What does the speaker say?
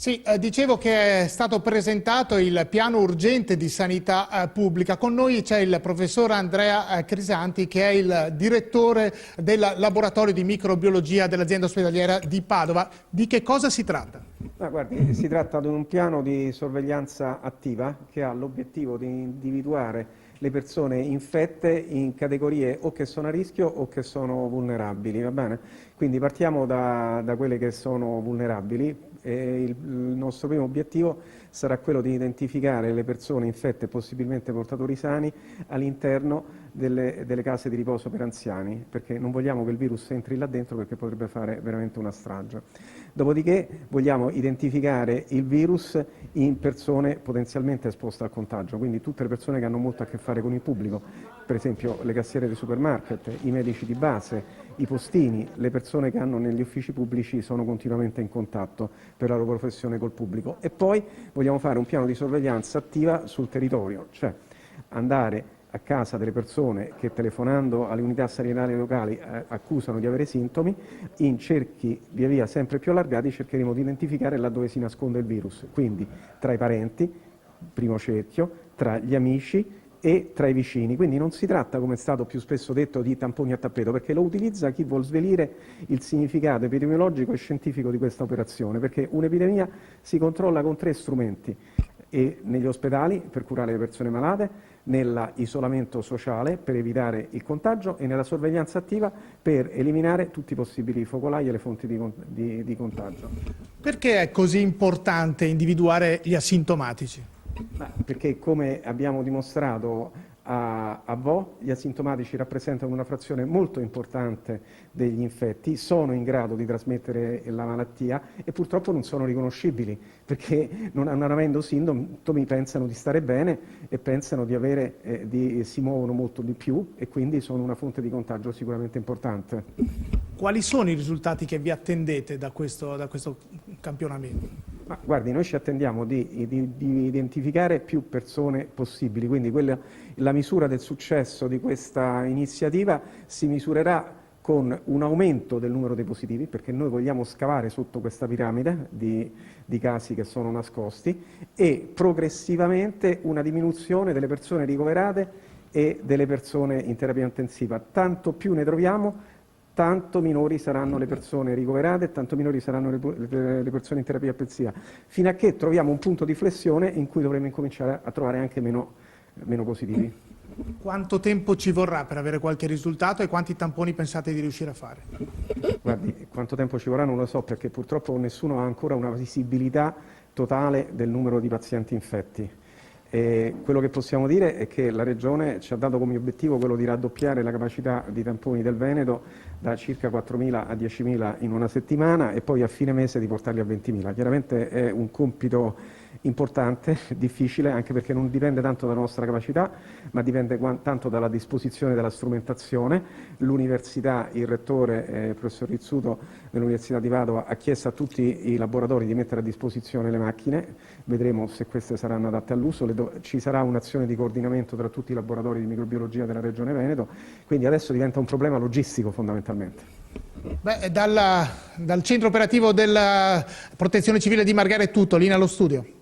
Sì, dicevo che è stato presentato il piano urgente di sanità pubblica. Con noi c'è il professor Andrea Crisanti, che è il direttore del laboratorio di microbiologia dell'azienda ospedaliera di Padova. Di che cosa si tratta? Guardi, si tratta di un piano di sorveglianza attiva che ha l'obiettivo di individuare le persone infette in categorie o che sono a rischio o che sono vulnerabili, va bene? Quindi partiamo da quelle che sono vulnerabili e il nostro primo obiettivo sarà quello di identificare le persone infette, possibilmente portatori sani, all'interno delle case di riposo per anziani, perché non vogliamo che il virus entri là dentro perché potrebbe fare veramente una strage. Dopodiché vogliamo identificare il virus in persone potenzialmente esposte al contagio, quindi tutte le persone che hanno molto a che fare con il pubblico, per esempio le cassiere dei supermarket, i medici di base, i postini, le persone che hanno negli uffici pubblici sono continuamente in contatto per la loro professione col pubblico. E poi vogliamo fare un piano di sorveglianza attiva sul territorio, cioè andare a casa delle persone che telefonando alle unità sanitarie locali accusano di avere sintomi, in cerchi via via sempre più allargati cercheremo di identificare laddove si nasconde il virus, quindi tra i parenti, primo cerchio, tra gli amici e tra i vicini. Quindi non si tratta, come è stato più spesso detto, di tamponi a tappeto, perché lo utilizza chi vuol svelire il significato epidemiologico e scientifico di questa operazione, perché un'epidemia si controlla con 3 strumenti. E negli ospedali per curare le persone malate, nell'isolamento sociale per evitare il contagio e nella sorveglianza attiva per eliminare tutti i possibili focolai e le fonti di contagio. Perché è così importante individuare gli asintomatici? Perché come abbiamo dimostrato a Vo, gli asintomatici rappresentano una frazione molto importante degli infetti, sono in grado di trasmettere la malattia e purtroppo non sono riconoscibili perché non avendo sintomi pensano di stare bene e pensano di avere, si muovono molto di più e quindi sono una fonte di contagio sicuramente importante. Quali sono i risultati che vi attendete da questo campionamento? Guardi, noi ci attendiamo di identificare più persone possibili, quindi la misura del successo di questa iniziativa si misurerà con un aumento del numero dei positivi, perché noi vogliamo scavare sotto questa piramide di casi che sono nascosti, e progressivamente una diminuzione delle persone ricoverate e delle persone in terapia intensiva. Tanto più ne troviamo, tanto minori saranno le persone ricoverate e tanto minori saranno le persone in terapia intensiva, fino a che troviamo un punto di flessione in cui dovremo incominciare a trovare anche meno positivi. Quanto tempo ci vorrà per avere qualche risultato e quanti tamponi pensate di riuscire a fare? Guardi, quanto tempo ci vorrà non lo so, perché purtroppo nessuno ha ancora una visibilità totale del numero di pazienti infetti. E quello che possiamo dire è che la Regione ci ha dato come obiettivo quello di raddoppiare la capacità di tamponi del Veneto da circa 4.000 a 10.000 in una settimana e poi a fine mese di portarli a 20.000. Chiaramente è un compito importante, difficile, anche perché non dipende tanto dalla nostra capacità, ma dipende tanto dalla disposizione della strumentazione. L'università, il rettore, il professor Rizzuto dell'Università di Padova ha chiesto a tutti i laboratori di mettere a disposizione le macchine, vedremo se queste saranno adatte all'uso, ci sarà un'azione di coordinamento tra tutti i laboratori di microbiologia della Regione Veneto, quindi adesso diventa un problema logistico fondamentalmente. Dal centro operativo della Protezione Civile di Marghera è tutto, linea allo studio.